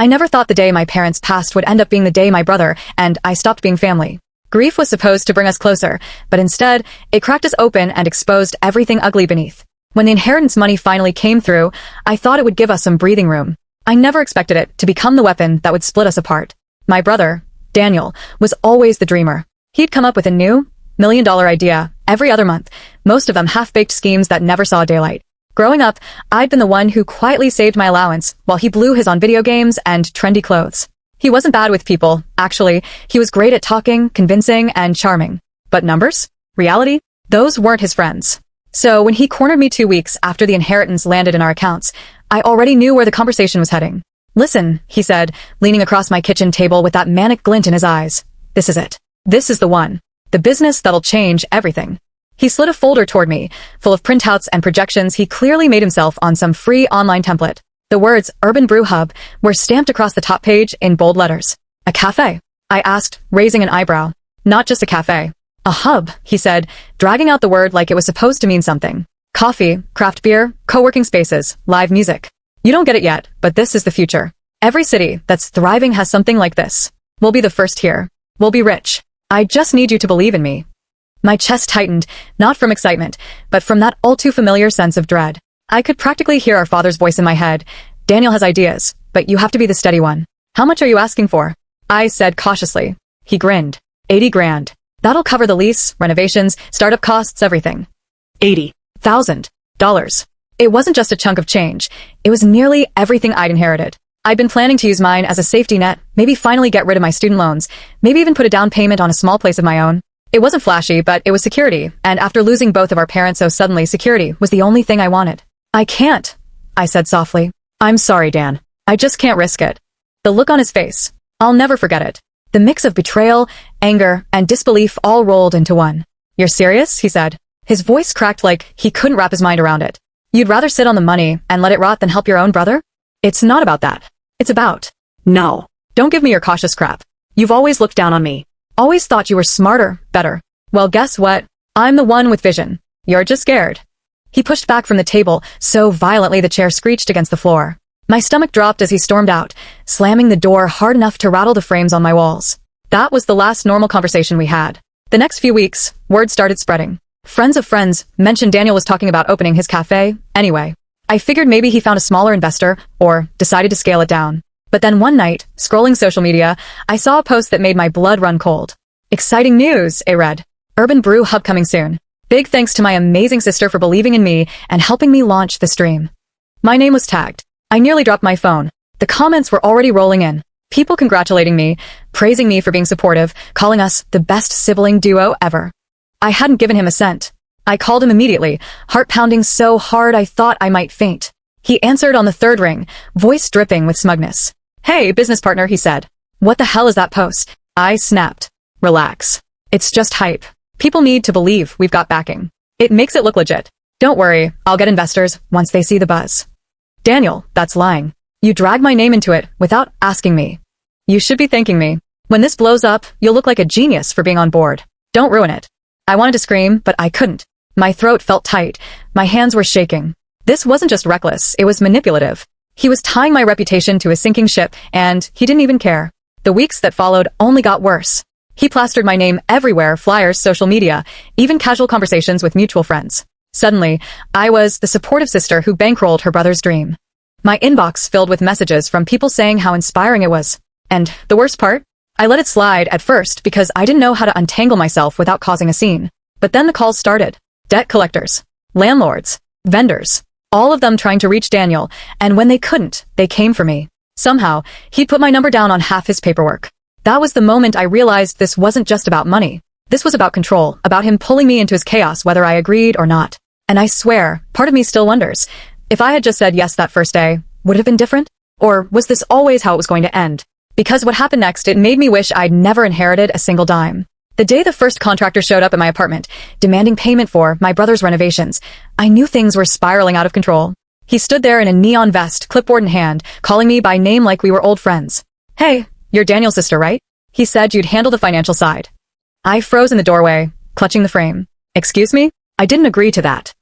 I never thought the day my parents passed would end up being the day my brother and I stopped being family. Grief was supposed to bring us closer, but instead, it cracked us open and exposed everything ugly beneath. When the inheritance money finally came through, I thought it would give us some breathing room. I never expected it to become the weapon that would split us apart. My brother, Daniel, was always the dreamer. He'd come up with a new, million-dollar idea every other month, most of them half-baked schemes that never saw daylight. Growing up, I'd been the one who quietly saved my allowance while he blew his on video games and trendy clothes. He wasn't bad with people, actually. He was great at talking, convincing, and charming. But numbers? Reality? Those weren't his friends. So when he cornered me 2 weeks after the inheritance landed in our accounts, I already knew where the conversation was heading. "Listen," he said, leaning across my kitchen table with that manic glint in his eyes. "This is it. This is the one. The business that'll change everything." He slid a folder toward me, full of printouts and projections he clearly made himself on some free online template. The words Urban Brew Hub were stamped across the top page in bold letters. "A cafe?" I asked, raising an eyebrow. "Not just a cafe. A hub," he said, dragging out the word like it was supposed to mean something. "Coffee, craft beer, co-working spaces, live music. You don't get it yet, but this is the future. Every city that's thriving has something like this. We'll be the first here. We'll be rich. I just need you to believe in me." My chest tightened, not from excitement, but from that all-too-familiar sense of dread. I could practically hear our father's voice in my head. "Daniel has ideas, but you have to be the steady one. How much are you asking for?" I said cautiously. He grinned. 80 grand. That'll cover the lease, renovations, startup costs, everything. $80,000. It wasn't just a chunk of change. It was nearly everything I'd inherited. I'd been planning to use mine as a safety net, maybe finally get rid of my student loans, maybe even put a down payment on a small place of my own. It wasn't flashy, but it was security, and after losing both of our parents so suddenly, security was the only thing I wanted. "I can't," I said softly. "I'm sorry, Dan. I just can't risk it." The look on his face. I'll never forget it. The mix of betrayal, anger, and disbelief all rolled into one. "You're serious?" he said. His voice cracked like he couldn't wrap his mind around it. "You'd rather sit on the money and let it rot than help your own brother?" "It's not about that. It's about—" "No. Don't give me your cautious crap. You've always looked down on me. Always thought you were smarter, better. Well, guess what? I'm the one with vision. You're just scared." He pushed back from the table so violently the chair screeched against the floor. My stomach dropped as he stormed out, slamming the door hard enough to rattle the frames on my walls. That was the last normal conversation we had. The next few weeks, word started spreading. Friends of friends mentioned Daniel was talking about opening his cafe. Anyway, I figured maybe he found a smaller investor or decided to scale it down. But then one night, scrolling social media, I saw a post that made my blood run cold. "Exciting news," I read. "Urban Brew Hub coming soon. Big thanks to my amazing sister for believing in me and helping me launch this dream." My name was tagged. I nearly dropped my phone. The comments were already rolling in. People congratulating me, praising me for being supportive, calling us the best sibling duo ever. I hadn't given him a cent. I called him immediately, heart pounding so hard I thought I might faint. He answered on the third ring, voice dripping with smugness. "Hey, business partner," he said. "What the hell is that post?" I snapped. "Relax. It's just hype. People need to believe we've got backing. It makes it look legit. Don't worry, I'll get investors once they see the buzz." "Daniel, that's lying. You dragged my name into it without asking me. You should be thanking me. When this blows up, you'll look like a genius for being on board. Don't ruin it." I wanted to scream, but I couldn't. My throat felt tight. My hands were shaking. This wasn't just reckless, it was manipulative. He was tying my reputation to a sinking ship, and he didn't even care. The weeks that followed only got worse. He plastered my name everywhere, flyers, social media, even casual conversations with mutual friends. Suddenly, I was the supportive sister who bankrolled her brother's dream. My inbox filled with messages from people saying how inspiring it was. And the worst part? I let it slide at first because I didn't know how to untangle myself without causing a scene. But then the calls started. Debt collectors, landlords, vendors, all of them trying to reach Daniel, and when they couldn't, they came for me. Somehow, he'd put my number down on half his paperwork. That was the moment I realized this wasn't just about money. This was about control, about him pulling me into his chaos whether I agreed or not. And I swear, part of me still wonders, if I had just said yes that first day, would it have been different? Or was this always how it was going to end? Because what happened next, it made me wish I'd never inherited a single dime. The day the first contractor showed up at my apartment, demanding payment for my brother's renovations, I knew things were spiraling out of control. He stood there in a neon vest, clipboard in hand, calling me by name like we were old friends. "Hey, you're Daniel's sister, right? He said you'd handle the financial side." I froze in the doorway, clutching the frame. "Excuse me? I didn't agree to that."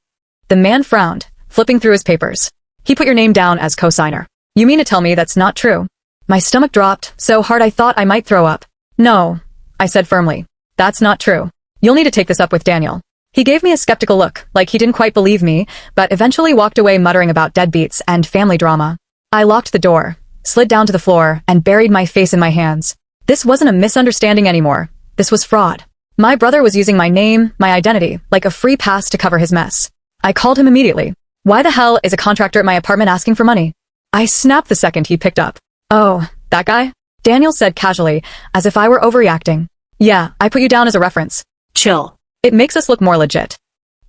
The man frowned, flipping through his papers. "He put your name down as co-signer. You mean to tell me that's not true?" My stomach dropped so hard I thought I might throw up. No, I said firmly. That's not true. You'll need to take this up with Daniel. He gave me a skeptical look, like he didn't quite believe me, but eventually walked away muttering about deadbeats and family drama. I locked the door, slid down to the floor, and buried my face in my hands. This wasn't a misunderstanding anymore. This was fraud. My brother was using my name, my identity, like a free pass to cover his mess. I called him immediately. Why the hell is a contractor at my apartment asking for money? I snapped the second he picked up. Oh, that guy? Daniel said casually, as if I were overreacting. Yeah, I put you down as a reference. Chill. It makes us look more legit.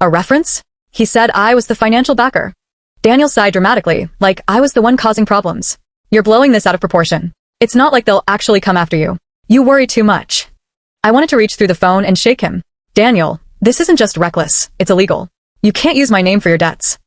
A reference? He said I was the financial backer. Daniel sighed dramatically, like I was the one causing problems. You're blowing this out of proportion. It's not like they'll actually come after you. You worry too much. I wanted to reach through the phone and shake him. Daniel, this isn't just reckless, it's illegal. You can't use my name for your debts.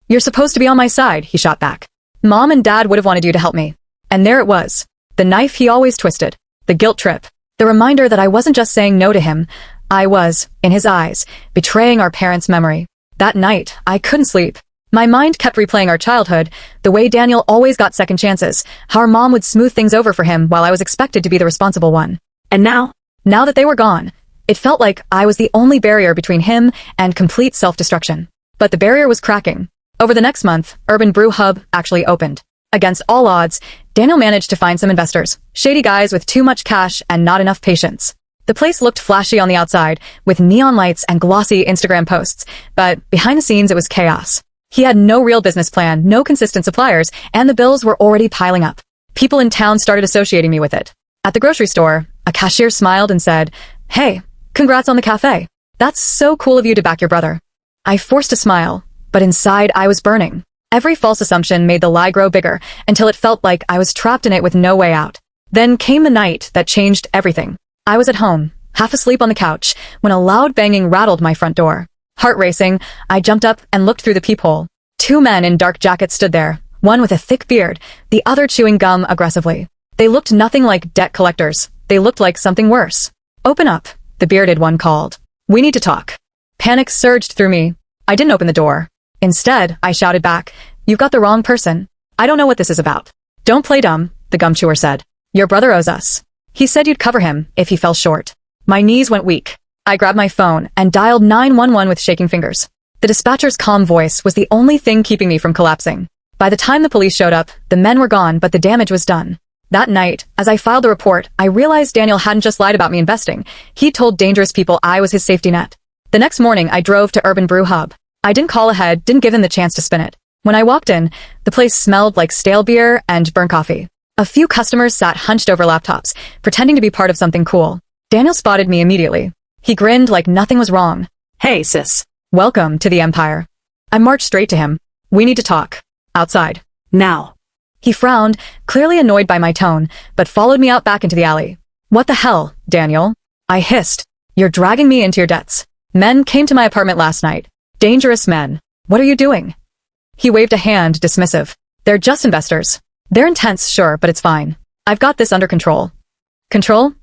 You're supposed to be on my side, he shot back. Mom and Dad would have wanted you to help me. And there it was. The knife he always twisted. The guilt trip. The reminder that I wasn't just saying no to him. I was, in his eyes, betraying our parents' memory. That night, I couldn't sleep. My mind kept replaying our childhood, the way Daniel always got second chances, how our mom would smooth things over for him while I was expected to be the responsible one. And now that they were gone, it felt like I was the only barrier between him and complete self-destruction. But the barrier was cracking. Over the next month, Urban Brew Hub actually opened. Against all odds, Daniel managed to find some investors, shady guys with too much cash and not enough patience. The place looked flashy on the outside, with neon lights and glossy Instagram posts, but behind the scenes it was chaos. He had no real business plan, no consistent suppliers, and the bills were already piling up. People in town started associating me with it. At the grocery store, a cashier smiled and said, "Hey, congrats on the cafe. That's so cool of you to back your brother." I forced a smile, but inside I was burning. Every false assumption made the lie grow bigger until it felt like I was trapped in it with no way out. Then came the night that changed everything. I was at home, half asleep on the couch, when a loud banging rattled my front door. Heart racing, I jumped up and looked through the peephole. Two men in dark jackets stood there, one with a thick beard, the other chewing gum aggressively. They looked nothing like debt collectors. They looked like something worse. "Open up," the bearded one called. "We need to talk." Panic surged through me. I didn't open the door. Instead, I shouted back, "You've got the wrong person. I don't know what this is about." "Don't play dumb," the gum chewer said. "Your brother owes us. He said you'd cover him if he fell short." My knees went weak. I grabbed my phone and dialed 911 with shaking fingers. The dispatcher's calm voice was the only thing keeping me from collapsing. By the time the police showed up, the men were gone, but the damage was done. That night, as I filed the report, I realized Daniel hadn't just lied about me investing. He told dangerous people I was his safety net. The next morning, I drove to Urban Brew Hub. I didn't call ahead, didn't give him the chance to spin it. When I walked in, the place smelled like stale beer and burnt coffee. A few customers sat hunched over laptops, pretending to be part of something cool. Daniel spotted me immediately. He grinned like nothing was wrong. Hey, sis. "Welcome to the Empire." I marched straight to him. "We need to talk. Outside." Now. He frowned, clearly annoyed by my tone, but followed me out back into the alley. "What the hell, Daniel?" I hissed. "You're dragging me into your debts. Men came to my apartment last night. Dangerous men. What are you doing?" He waved a hand, dismissive. "They're just investors. They're intense, sure, but it's fine. I've got this under control." "Control?"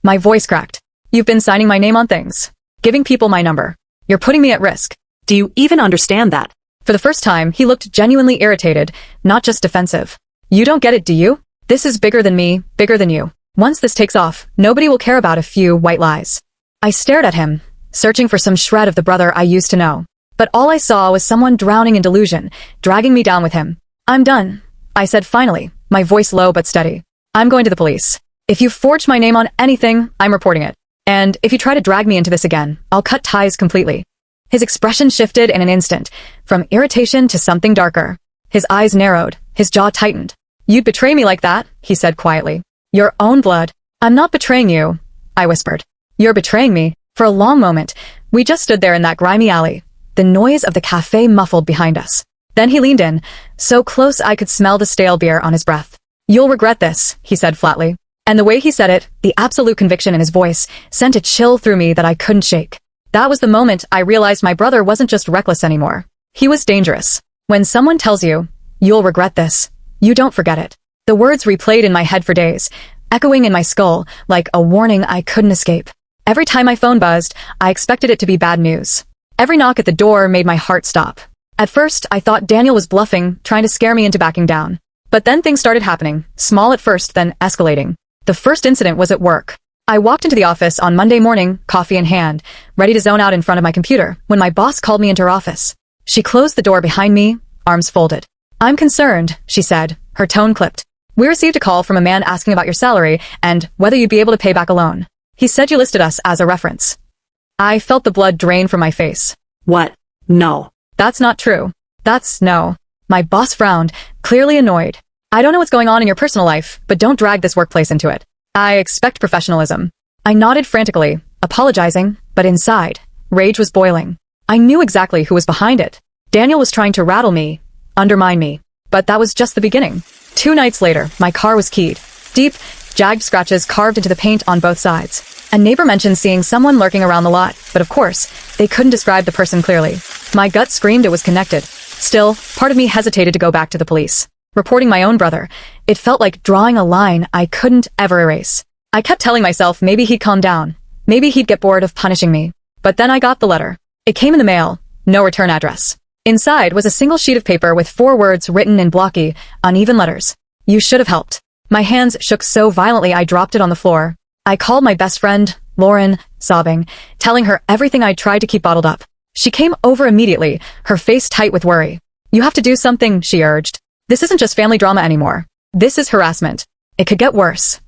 My voice cracked. "You've been signing my name on things. Giving people my number. You're putting me at risk." Do you even understand that? For the first time, he looked genuinely irritated, not just defensive. "You don't get it, do you? This is bigger than me, bigger than you. Once this takes off, nobody will care about a few white lies." I stared at him, searching for some shred of the brother I used to know. But all I saw was someone drowning in delusion, dragging me down with him. "I'm done," I said finally, my voice low but steady. "I'm going to the police. If you forged my name on anything, I'm reporting it. And if you try to drag me into this again, I'll cut ties completely." His expression shifted in an instant, from irritation to something darker. His eyes narrowed, his jaw tightened. "You'd betray me like that," he said quietly. "Your own blood." "I'm not betraying you," I whispered. "You're betraying me." For a long moment, we just stood there in that grimy alley, the noise of the cafe muffled behind us. Then he leaned in, so close I could smell the stale beer on his breath. "You'll regret this," he said flatly. And the way he said it, the absolute conviction in his voice, sent a chill through me that I couldn't shake. That was the moment I realized my brother wasn't just reckless anymore. He was dangerous. When someone tells you, "You'll regret this," you don't forget it. The words replayed in my head for days, echoing in my skull like a warning I couldn't escape. Every time my phone buzzed, I expected it to be bad news. Every knock at the door made my heart stop. At first, I thought Daniel was bluffing, trying to scare me into backing down. But then things started happening, small at first, then escalating. The first incident was at work. I walked into the office on Monday morning, coffee in hand, ready to zone out in front of my computer, when my boss called me into her office. She closed the door behind me, arms folded. "I'm concerned," she said, her tone clipped. "We received a call from a man asking about your salary and whether you'd be able to pay back a loan. He said you listed us as a reference." I felt the blood drain from my face. What? No. "That's not true. No." My boss frowned, clearly annoyed. "I don't know what's going on in your personal life, but don't drag this workplace into it. I expect professionalism." I nodded frantically, apologizing, but inside, rage was boiling. I knew exactly who was behind it. Daniel was trying to rattle me, undermine me. But that was just the beginning. 2 nights later, my car was keyed. Deep, jagged scratches carved into the paint on both sides. A neighbor mentioned seeing someone lurking around the lot, but of course, they couldn't describe the person clearly. My gut screamed it was connected. Still, part of me hesitated to go back to the police. Reporting my own brother, it felt like drawing a line I couldn't ever erase. I kept telling myself maybe he'd calm down. Maybe he'd get bored of punishing me. But then I got the letter. It came in the mail, no return address. Inside was a single sheet of paper with 4 words written in blocky, uneven letters. "You should have helped." My hands shook so violently I dropped it on the floor. I called my best friend, Lauren, sobbing, telling her everything I'd tried to keep bottled up. She came over immediately, her face tight with worry. "You have to do something," she urged. "This isn't just family drama anymore. This is harassment. It could get worse."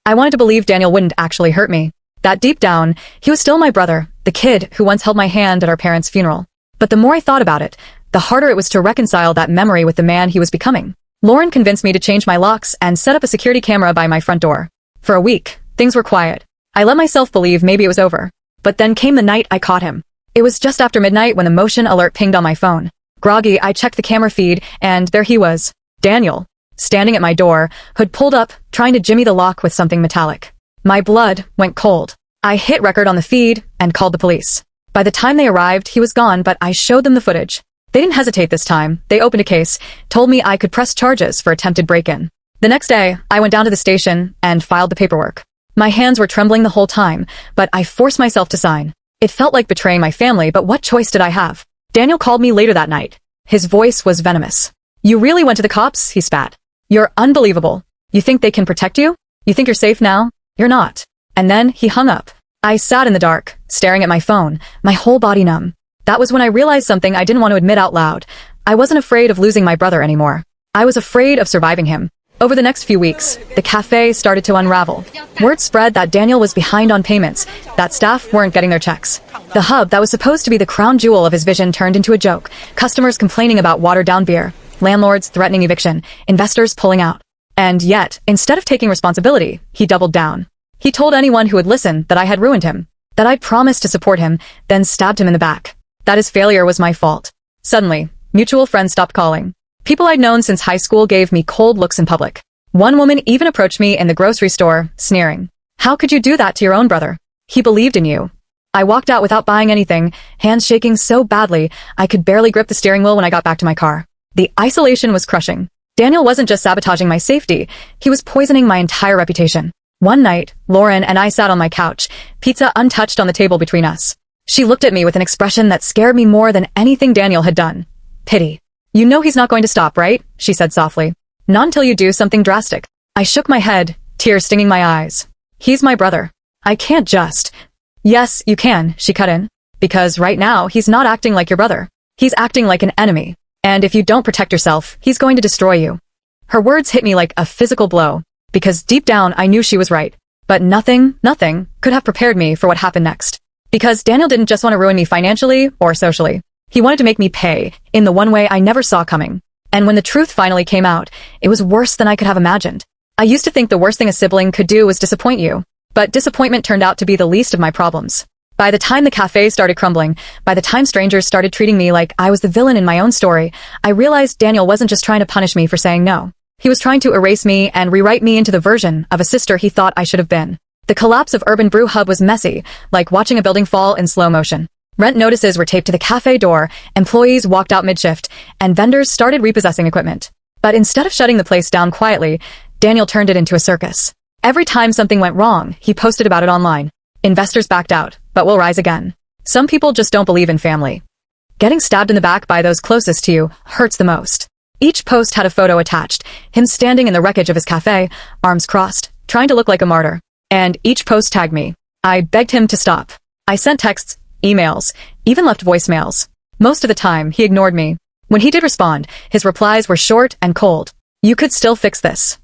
I wanted to believe Daniel wouldn't actually hurt me. That deep down, he was still my brother, the kid who once held my hand at our parents' funeral. But the more I thought about it, the harder it was to reconcile that memory with the man he was becoming. Lauren convinced me to change my locks and set up a security camera by my front door. For a week, things were quiet. I let myself believe maybe it was over. But then came the night I caught him. It was just after midnight when the motion alert pinged on my phone. Groggy, I checked the camera feed, and there he was, Daniel, standing at my door, hood pulled up, trying to jimmy the lock with something metallic. My blood went cold. I hit record on the feed and called the police. By the time they arrived, he was gone, but I showed them the footage. They didn't hesitate this time. They opened a case, told me I could press charges for attempted break-in. The next day, I went down to the station and filed the paperwork. My hands were trembling the whole time, but I forced myself to sign. It felt like betraying my family, but what choice did I have? Daniel called me later that night. His voice was venomous. "You really went to the cops?" he spat. "You're unbelievable. You think they can protect you? You think you're safe now? You're not." And then he hung up. I sat in the dark, staring at my phone, my whole body numb. That was when I realized something I didn't want to admit out loud. I wasn't afraid of losing my brother anymore. I was afraid of surviving him. Over the next few weeks, the cafe started to unravel. Word spread that Daniel was behind on payments, that staff weren't getting their checks. The hub that was supposed to be the crown jewel of his vision turned into a joke, customers complaining about watered-down beer, landlords threatening eviction, investors pulling out. And yet, instead of taking responsibility, he doubled down. He told anyone who would listen that I had ruined him, that I'd promised to support him, then stabbed him in the back. That his failure was my fault. Suddenly, mutual friends stopped calling. People I'd known since high school gave me cold looks in public. One woman even approached me in the grocery store, sneering. "How could you do that to your own brother? He believed in you." I walked out without buying anything, hands shaking so badly I could barely grip the steering wheel when I got back to my car. The isolation was crushing. Daniel wasn't just sabotaging my safety, he was poisoning my entire reputation. One night, Lauren and I sat on my couch, pizza untouched on the table between us. She looked at me with an expression that scared me more than anything Daniel had done. Pity. "You know he's not going to stop, right?" she said softly. "Not until you do something drastic." I shook my head, tears stinging my eyes. "He's my brother. I can't just—" "Yes, you can," she cut in. "Because right now, he's not acting like your brother. He's acting like an enemy. And if you don't protect yourself, he's going to destroy you." Her words hit me like a physical blow. Because deep down, I knew she was right. But nothing could have prepared me for what happened next. Because Daniel didn't just want to ruin me financially or socially. He wanted to make me pay, in the one way I never saw coming. And when the truth finally came out, it was worse than I could have imagined. I used to think the worst thing a sibling could do was disappoint you. But disappointment turned out to be the least of my problems. By the time the cafe started crumbling, by the time strangers started treating me like I was the villain in my own story, I realized Daniel wasn't just trying to punish me for saying no. He was trying to erase me and rewrite me into the version of a sister he thought I should have been. The collapse of Urban Brew Hub was messy, like watching a building fall in slow motion. Rent notices were taped to the cafe door, employees walked out mid-shift, and vendors started repossessing equipment. But instead of shutting the place down quietly, Daniel turned it into a circus. Every time something went wrong, he posted about it online. Investors backed out, but will rise again. Some people just don't believe in family. Getting stabbed in the back by those closest to you hurts the most. Each post had a photo attached, him standing in the wreckage of his cafe, arms crossed, trying to look like a martyr. And each post tagged me. I begged him to stop. I sent texts, emails, even left voicemails. Most of the time, he ignored me. When he did respond, his replies were short and cold. You could still fix this.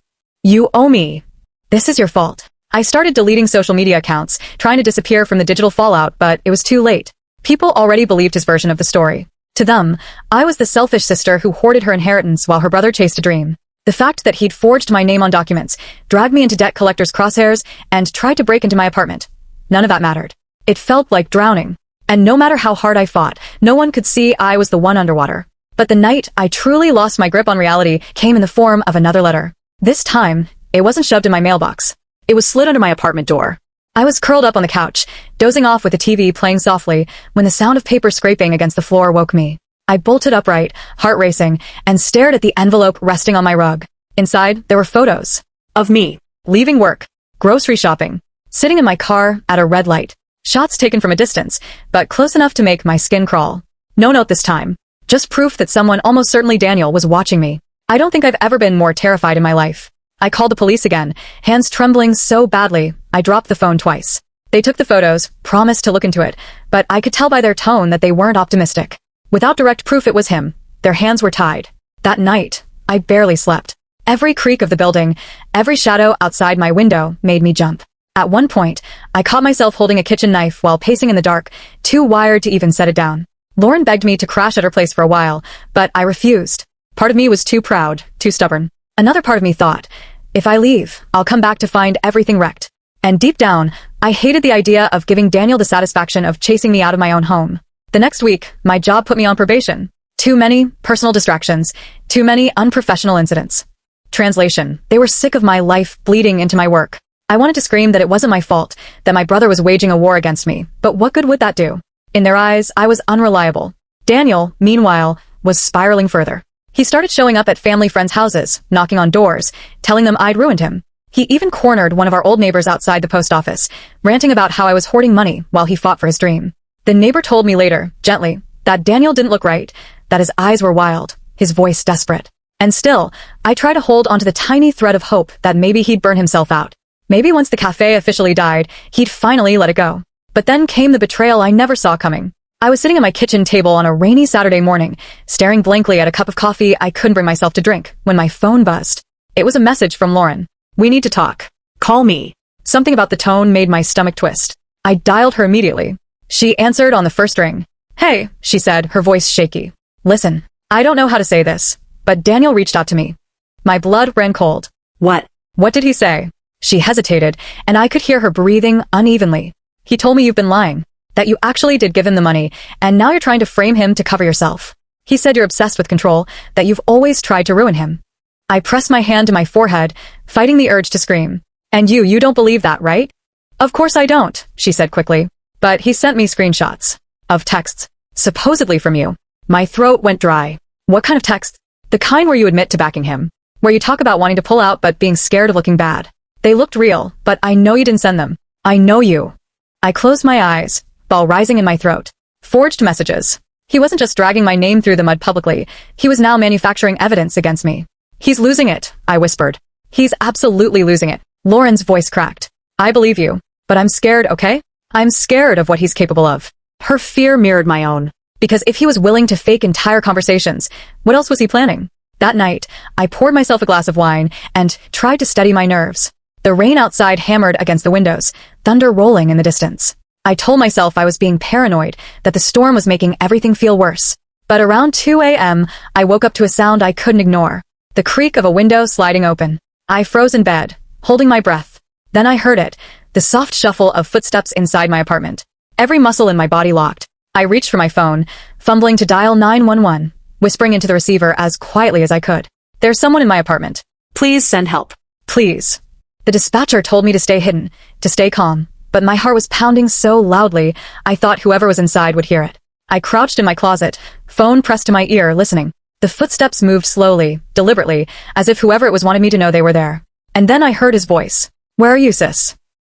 You owe me. This is your fault. I started deleting social media accounts, trying to disappear from the digital fallout, but it was too late. People already believed his version of the story. To them, I was the selfish sister who hoarded her inheritance while her brother chased a dream. The fact that he'd forged my name on documents, dragged me into debt collectors' crosshairs, and tried to break into my apartment. None of that mattered. It felt like drowning. And no matter how hard I fought, no one could see I was the one underwater. But the night I truly lost my grip on reality came in the form of another letter. This time, it wasn't shoved in my mailbox. It was slid under my apartment door. I was curled up on the couch, dozing off with the TV playing softly, when the sound of paper scraping against the floor woke me. I bolted upright, heart racing, and stared at the envelope resting on my rug. Inside, there were photos. Of me, leaving work, grocery shopping, sitting in my car at a red light. Shots taken from a distance, but close enough to make my skin crawl. No note this time. Just proof that someone, almost certainly Daniel, was watching me. I don't think I've ever been more terrified in my life. I called the police again, hands trembling so badly, I dropped the phone twice. They took the photos, promised to look into it, but I could tell by their tone that they weren't optimistic. Without direct proof it was him, their hands were tied. That night, I barely slept. Every creak of the building, every shadow outside my window made me jump. At one point, I caught myself holding a kitchen knife while pacing in the dark, too wired to even set it down. Lauren begged me to crash at her place for a while, but I refused. Part of me was too proud, too stubborn. Another part of me thought, if I leave, I'll come back to find everything wrecked. And deep down, I hated the idea of giving Daniel the satisfaction of chasing me out of my own home. The next week, my job put me on probation. Too many personal distractions, too many unprofessional incidents. Translation, they were sick of my life bleeding into my work. I wanted to scream that it wasn't my fault, that my brother was waging a war against me, but what good would that do? In their eyes, I was unreliable. Daniel, meanwhile, was spiraling further. He started showing up at family friends' houses, knocking on doors, telling them I'd ruined him. He even cornered one of our old neighbors outside the post office, ranting about how I was hoarding money while he fought for his dream. The neighbor told me later, gently, that Daniel didn't look right, that his eyes were wild, his voice desperate. And still, I try to hold onto the tiny thread of hope that maybe he'd burn himself out. Maybe once the cafe officially died, he'd finally let it go. But then came the betrayal I never saw coming. I was sitting at my kitchen table on a rainy Saturday morning, staring blankly at a cup of coffee I couldn't bring myself to drink, when my phone buzzed. It was a message from Lauren. We need to talk. Call me. Something about the tone made my stomach twist. I dialed her immediately. She answered on the first ring. Hey, she said, her voice shaky. Listen, I don't know how to say this, but Daniel reached out to me. My blood ran cold. What? What did he say? She hesitated, and I could hear her breathing unevenly. He told me you've been lying. That you actually did give him the money, and now you're trying to frame him to cover yourself. He said you're obsessed with control, that you've always tried to ruin him. I pressed my hand to my forehead, fighting the urge to scream. And you don't believe that, right? Of course I don't, she said quickly. But he sent me screenshots. Of texts. Supposedly from you. My throat went dry. What kind of texts? The kind where you admit to backing him. Where you talk about wanting to pull out but being scared of looking bad. They looked real, but I know you didn't send them. I know you. I closed my eyes, ball rising in my throat. Forged messages. He wasn't just dragging my name through the mud publicly. He was now manufacturing evidence against me. He's losing it, I whispered. He's absolutely losing it. Lauren's voice cracked. I believe you, but I'm scared, okay? I'm scared of what he's capable of. Her fear mirrored my own. Because if he was willing to fake entire conversations, what else was he planning? That night, I poured myself a glass of wine and tried to steady my nerves. The rain outside hammered against the windows, thunder rolling in the distance. I told myself I was being paranoid, that the storm was making everything feel worse. But around 2 a.m., I woke up to a sound I couldn't ignore. The creak of a window sliding open. I froze in bed, holding my breath. Then I heard it, the soft shuffle of footsteps inside my apartment. Every muscle in my body locked. I reached for my phone, fumbling to dial 911, whispering into the receiver as quietly as I could. There's someone in my apartment. Please send help. Please. The dispatcher told me to stay hidden, to stay calm. But my heart was pounding so loudly, I thought whoever was inside would hear it. I crouched in my closet, phone pressed to my ear, listening. The footsteps moved slowly, deliberately, as if whoever it was wanted me to know they were there. And then I heard his voice. Where are you, sis?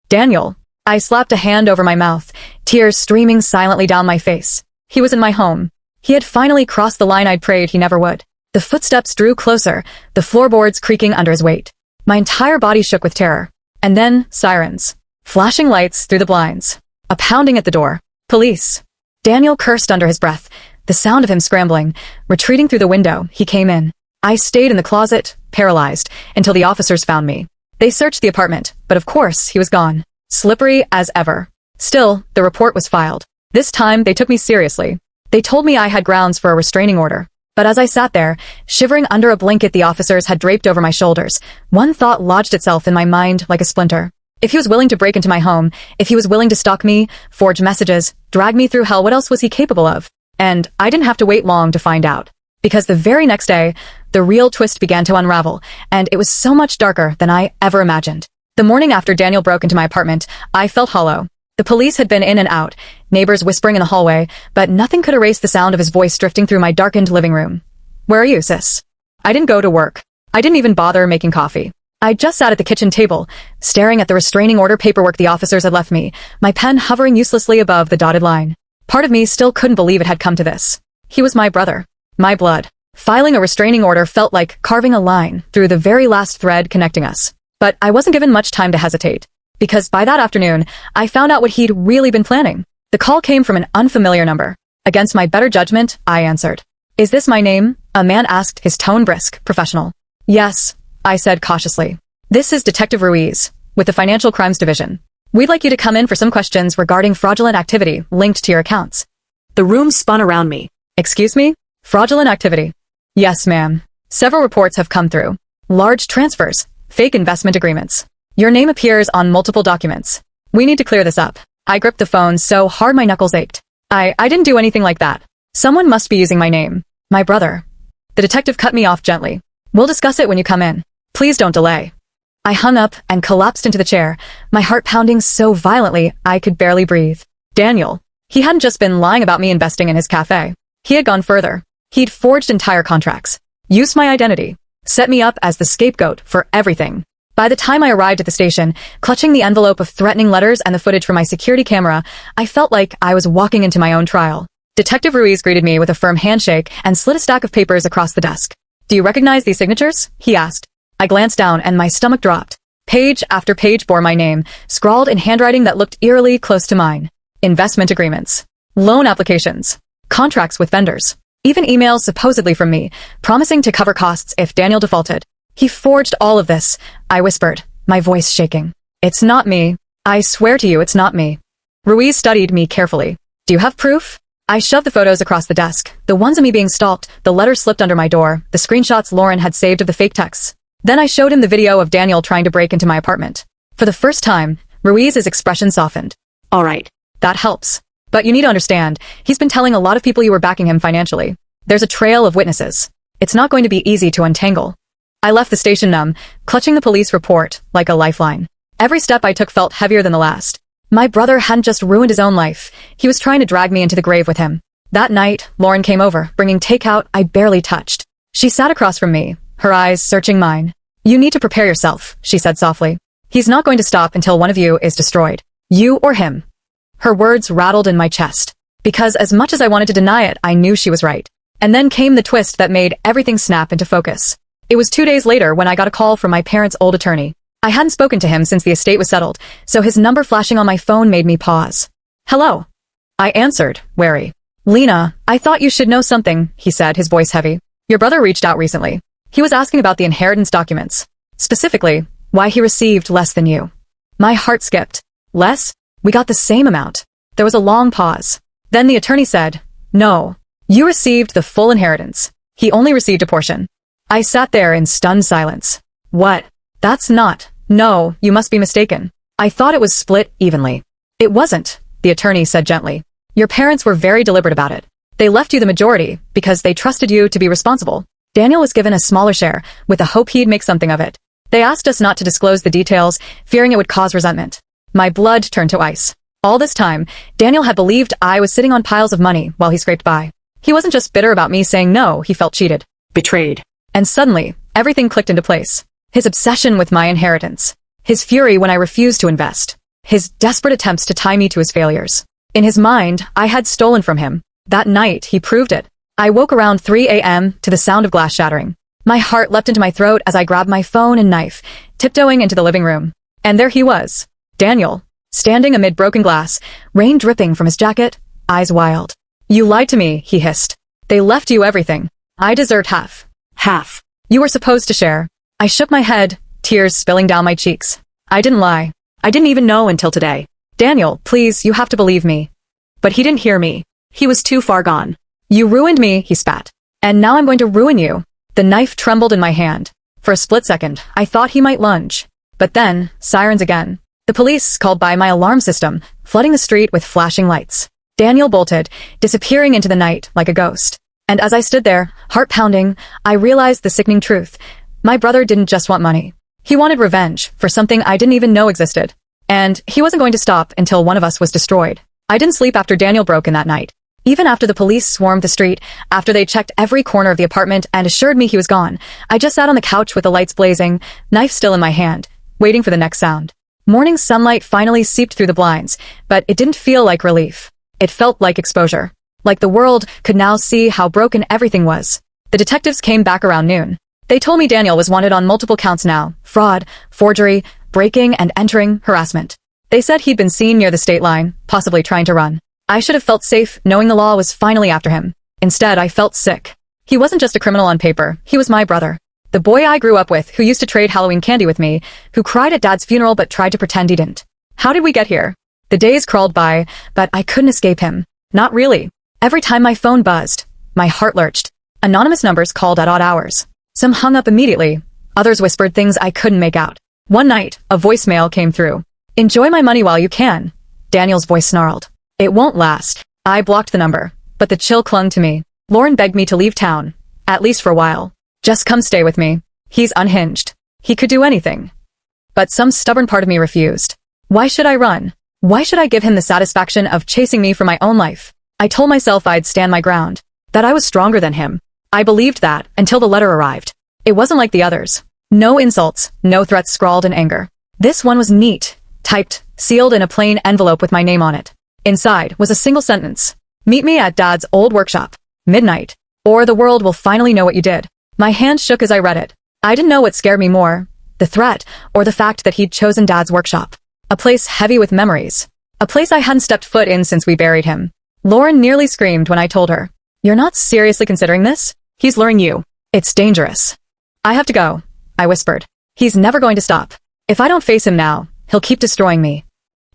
Daniel. I slapped a hand over my mouth, tears streaming silently down my face. He was in my home. He had finally crossed the line I'd prayed he never would. The footsteps drew closer, the floorboards creaking under his weight. My entire body shook with terror. And then, sirens. Flashing lights through the blinds. A pounding at the door. Police. Daniel cursed under his breath. The sound of him scrambling, retreating through the window, he came in. I stayed in the closet, paralyzed, until the officers found me. They searched the apartment, but of course, he was gone. Slippery as ever. Still, the report was filed. This time, they took me seriously. They told me I had grounds for a restraining order. But as I sat there, shivering under a blanket the officers had draped over my shoulders, one thought lodged itself in my mind like a splinter. If he was willing to break into my home, if he was willing to stalk me, forge messages, drag me through hell, what else was he capable of? And I didn't have to wait long to find out. Because the very next day, the real twist began to unravel, and it was so much darker than I ever imagined. The morning after Daniel broke into my apartment, I felt hollow. The police had been in and out, neighbors whispering in the hallway, but nothing could erase the sound of his voice drifting through my darkened living room. "Where are you, sis?" I didn't go to work. I didn't even bother making coffee. I just sat at the kitchen table, staring at the restraining order paperwork the officers had left me, my pen hovering uselessly above the dotted line. Part of me still couldn't believe it had come to this. He was my brother. My blood. Filing a restraining order felt like carving a line through the very last thread connecting us. But I wasn't given much time to hesitate. Because by that afternoon, I found out what he'd really been planning. The call came from an unfamiliar number. Against my better judgment, I answered. "Is this my name?" A man asked, his tone brisk, professional. "Yes," I said cautiously. "This is Detective Ruiz, with the Financial Crimes Division. We'd like you to come in for some questions regarding fraudulent activity linked to your accounts." The room spun around me. "Excuse me? Fraudulent activity?" "Yes, ma'am. Several reports have come through. Large transfers, fake investment agreements. Your name appears on multiple documents. We need to clear this up." I gripped the phone so hard my knuckles ached. I didn't do anything like that. Someone must be using my name. My brother. The detective cut me off gently. "We'll discuss it when you come in. Please don't delay." I hung up and collapsed into the chair, my heart pounding so violently I could barely breathe. Daniel. He hadn't just been lying about me investing in his cafe. He had gone further. He'd forged entire contracts, used my identity, set me up as the scapegoat for everything. By the time I arrived at the station, clutching the envelope of threatening letters and the footage from my security camera, I felt like I was walking into my own trial. Detective Ruiz greeted me with a firm handshake and slid a stack of papers across the desk. "Do you recognize these signatures?" he asked. I glanced down and my stomach dropped. Page after page bore my name, scrawled in handwriting that looked eerily close to mine. Investment agreements, loan applications, contracts with vendors, even emails supposedly from me, promising to cover costs if Daniel defaulted. "He forged all of this," I whispered, my voice shaking. "It's not me. I swear to you it's not me." Ruiz studied me carefully. "Do you have proof?" I shoved the photos across the desk, the ones of me being stalked, the letters slipped under my door, the screenshots Lauren had saved of the fake texts. Then I showed him the video of Daniel trying to break into my apartment. For the first time, Ruiz's expression softened. "All right. That helps. But you need to understand, he's been telling a lot of people you were backing him financially. There's a trail of witnesses. It's not going to be easy to untangle." I left the station numb, clutching the police report like a lifeline. Every step I took felt heavier than the last. My brother hadn't just ruined his own life. He was trying to drag me into the grave with him. That night, Lauren came over, bringing takeout I barely touched. She sat across from me, her eyes searching mine. "You need to prepare yourself," she said softly. "He's not going to stop until one of you is destroyed. You or him." Her words rattled in my chest. Because as much as I wanted to deny it, I knew she was right. And then came the twist that made everything snap into focus. It was 2 days later when I got a call from my parents' old attorney. I hadn't spoken to him since the estate was settled, so his number flashing on my phone made me pause. "Hello." I answered, wary. "Lena, I thought you should know something," he said, his voice heavy. "Your brother reached out recently. He was asking about the inheritance documents. Specifically, why he received less than you." My heart skipped. "Less? We got the same amount." There was a long pause. Then the attorney said, "No. You received the full inheritance. He only received a portion." I sat there in stunned silence. "What? That's not. No, you must be mistaken. I thought it was split evenly." "It wasn't," the attorney said gently. "Your parents were very deliberate about it. They left you the majority because they trusted you to be responsible. Daniel was given a smaller share with the hope he'd make something of it. They asked us not to disclose the details, fearing it would cause resentment." My blood turned to ice. All this time, Daniel had believed I was sitting on piles of money while he scraped by. He wasn't just bitter about me saying no, he felt cheated. Betrayed. And suddenly, everything clicked into place. His obsession with my inheritance. His fury when I refused to invest. His desperate attempts to tie me to his failures. In his mind, I had stolen from him. That night, he proved it. I woke around 3 a.m. to the sound of glass shattering. My heart leapt into my throat as I grabbed my phone and knife, tiptoeing into the living room. And there he was, Daniel, standing amid broken glass, rain dripping from his jacket, eyes wild. "You lied to me," he hissed. "They left you everything. I deserved half." Half. "You were supposed to share." I shook my head, tears spilling down my cheeks. I didn't lie. I didn't even know until today. "Daniel, please, you have to believe me." But he didn't hear me. He was too far gone. "You ruined me," he spat. "And now I'm going to ruin you." The knife trembled in my hand. For a split second, I thought he might lunge. But then, sirens again. The police called by my alarm system, flooding the street with flashing lights. Daniel bolted, disappearing into the night like a ghost. And as I stood there, heart pounding, I realized the sickening truth. My brother didn't just want money. He wanted revenge for something I didn't even know existed. And he wasn't going to stop until one of us was destroyed. I didn't sleep after Daniel broke in that night. Even after the police swarmed the street, after they checked every corner of the apartment and assured me he was gone, I just sat on the couch with the lights blazing, knife still in my hand, waiting for the next sound. Morning sunlight finally seeped through the blinds, but it didn't feel like relief. It felt like exposure. Like the world could now see how broken everything was. The detectives came back around noon. They told me Daniel was wanted on multiple counts now: fraud, forgery, breaking and entering, harassment. They said he'd been seen near the state line, possibly trying to run. I should have felt safe knowing the law was finally after him. Instead, I felt sick. He wasn't just a criminal on paper, he was my brother. The boy I grew up with, who used to trade Halloween candy with me, who cried at Dad's funeral but tried to pretend he didn't. How did we get here? The days crawled by, but I couldn't escape him. Not really. Every time my phone buzzed, my heart lurched. Anonymous numbers called at odd hours. Some hung up immediately. Others whispered things I couldn't make out. One night, a voicemail came through. "Enjoy my money while you can." Daniel's voice snarled. "It won't last." I blocked the number, but the chill clung to me. Lauren begged me to leave town, at least for a while. "Just come stay with me. He's unhinged. He could do anything." But some stubborn part of me refused. Why should I run? Why should I give him the satisfaction of chasing me from my own life? I told myself I'd stand my ground, that I was stronger than him. I believed that until the letter arrived. It wasn't like the others. No insults, no threats scrawled in anger. This one was neat, typed, sealed in a plain envelope with my name on it. Inside was a single sentence. "Meet me at Dad's old workshop. Midnight. Or the world will finally know what you did." My hand shook as I read it. I didn't know what scared me more, the threat or the fact that he'd chosen Dad's workshop. A place heavy with memories. A place I hadn't stepped foot in since we buried him. Lauren nearly screamed when I told her, "You're not seriously considering this? He's luring you. It's dangerous." "I have to go," I whispered. "He's never going to stop. If I don't face him now, he'll keep destroying me."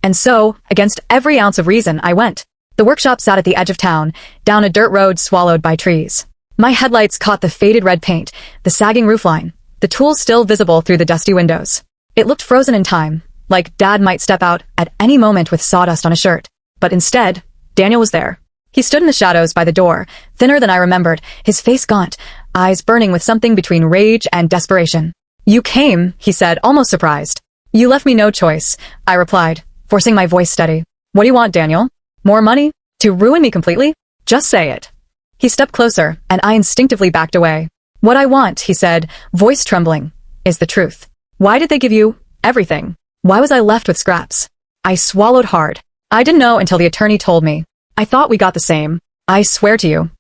And so, against every ounce of reason, I went. The workshop sat at the edge of town, down a dirt road swallowed by trees. My headlights caught the faded red paint, the sagging roofline, the tools still visible through the dusty windows. It looked frozen in time, like Dad might step out at any moment with sawdust on a shirt. But instead, Daniel was there. He stood in the shadows by the door, thinner than I remembered, his face gaunt, eyes burning with something between rage and desperation. "You came," he said, almost surprised. "You left me no choice," I replied, forcing my voice steady. "What do you want, Daniel? More money? To ruin me completely? Just say it." He stepped closer, and I instinctively backed away. "What I want," he said, voice trembling, "is the truth. Why did they give you everything? Why was I left with scraps?" I swallowed hard. I didn't know until the attorney told me. I thought we got the same. "I swear to you."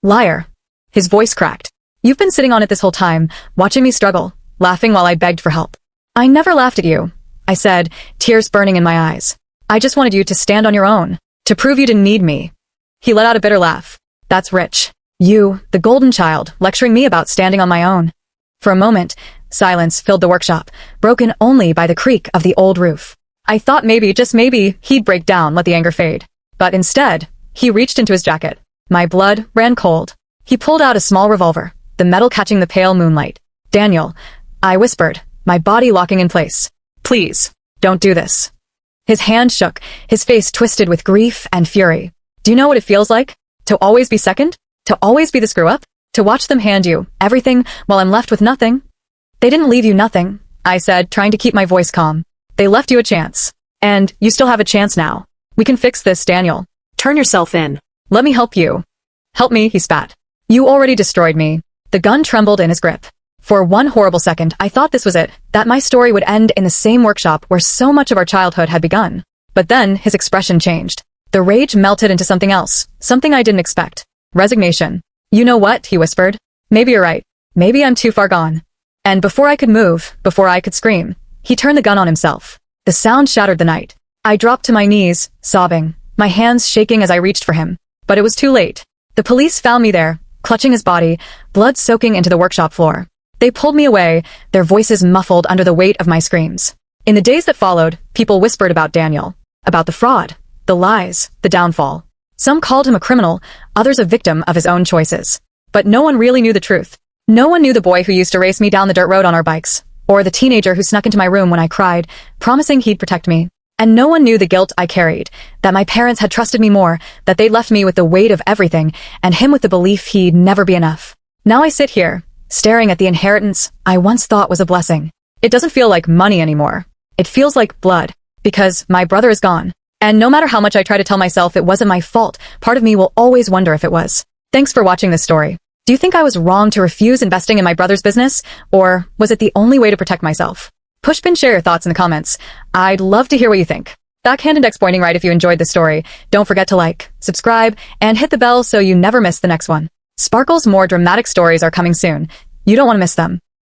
"Liar." His voice cracked. "You've been sitting on it this whole time, watching me struggle, laughing while I begged for help." "I never laughed at you," I said, tears burning in my eyes. "I just wanted you to stand on your own, to prove you didn't need me." He let out a bitter laugh. "That's rich. You, the golden child, lecturing me about standing on my own." For a moment, silence filled the workshop, broken only by the creak of the old roof. I thought maybe, just maybe, he'd break down, let the anger fade. But instead, he reached into his jacket. My blood ran cold. He pulled out a small revolver, the metal catching the pale moonlight. "Daniel," I whispered, my body locking in place. "Please, don't do this." His hand shook, his face twisted with grief and fury. "Do you know what it feels like? To always be second? To always be the screw-up? To watch them hand you everything while I'm left with nothing?" "They didn't leave you nothing," I said, trying to keep my voice calm. "They left you a chance. And you still have a chance now. We can fix this, Daniel. Turn yourself in. Let me help you." "Help me," he spat. "You already destroyed me." The gun trembled in his grip. For one horrible second, I thought this was it, that my story would end in the same workshop where so much of our childhood had begun. But then his expression changed. The rage melted into something else, something I didn't expect. Resignation. You know what? He whispered. Maybe you're right. Maybe I'm too far gone. And before I could move, before I could scream, he turned the gun on himself. The sound shattered the night. I dropped to my knees, sobbing, my hands shaking as I reached for him. But it was too late. The police found me there, clutching his body, blood soaking into the workshop floor. They pulled me away, their voices muffled under the weight of my screams. In the days that followed, people whispered about Daniel, about the fraud, the lies, the downfall. Some called him a criminal, others a victim of his own choices. But no one really knew the truth. No one knew the boy who used to race me down the dirt road on our bikes, or the teenager who snuck into my room when I cried, promising he'd protect me. And no one knew the guilt I carried, that my parents had trusted me more, that they'd left me with the weight of everything, and him with the belief he'd never be enough. Now I sit here, staring at the inheritance I once thought was a blessing. It doesn't feel like money anymore. It feels like blood, because my brother is gone. And no matter how much I try to tell myself it wasn't my fault, part of me will always wonder if it was. Thanks for watching this story. Do you think I was wrong to refuse investing in my brother's business, or was it the only way to protect myself? Pushpin, share your thoughts in the comments. I'd love to hear what you think. Backhand index pointing right if you enjoyed this story. Don't forget to like, subscribe, and hit the bell so you never miss the next one. Sparkle's more dramatic stories are coming soon. You don't want to miss them.